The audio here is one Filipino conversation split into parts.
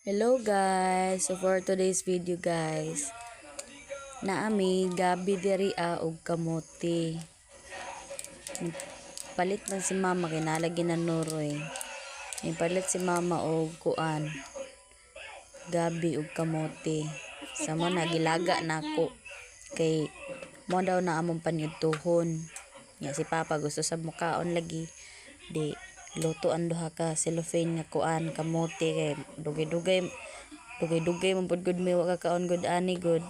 Hello guys, so for today's video guys, naami gabi diri og kamote. Palit man si mama kay nalagi na nuroy. Palit si mama og kuan, gabi og kamote. Sama nagilaga nako kay mo daw na among panyudtuhon. Nya si papa gusto sa mukaon lagi. Di luto ang duha ka cellophane nga kuan kamote kay dugay-dugay man pud gud mi wa kakaon gud ani gud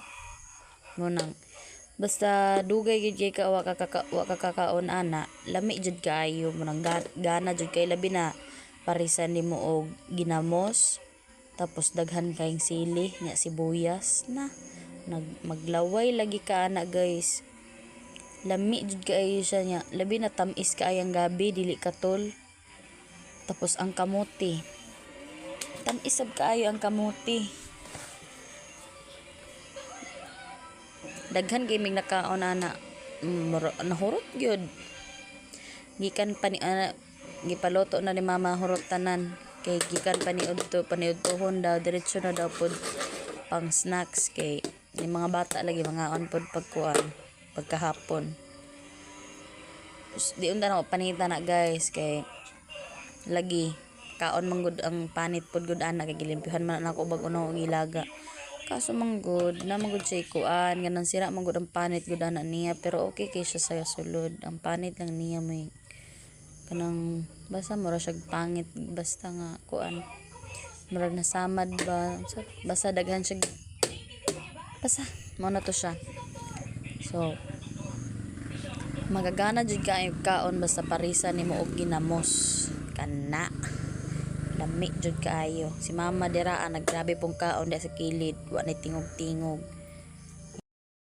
mo nang basta dugay gid kay ka wa kakaon ana lami jud kaayo mo nang gana jud kay labi na parisan nimo og ginamos tapos daghan kayong sili nya sibuyas na maglaway lagi ka ana guys, lami jud kaayo siya nya labi na tamis kaayang gabi dili katol. Tapos ang kamote, tamis kaayo ang kamote. Daghan gaming nakaon ana nahurot gyud gikan pa ni gipaloto na ni mama hurot tanan kay gikan paniudtohon daw diretso na daw pod pang snacks kay ni mga bata lagi mga on pod pagkuan pagkahapon. Di unta na panita na guys kay lagi kaon manggod ang panit pod gud ana kay gilimpihan man nako bag uno og ilaga. Kaso manggod na manggod siya kuan ganang sira manggod ang panit gud ana niya pero okay kay siya sa sulod. Ang panit lang niya may kanang basta mura siya pangit basta nga kuan mura nasamad ba basta daghan siya basta mo na to siya. So magagana jud kaayo kaon basta parisan nimo og ginamos kana lami jud kaayo si mama dira naggrabe pong kaon di sa kilid wa ni tingog-tingog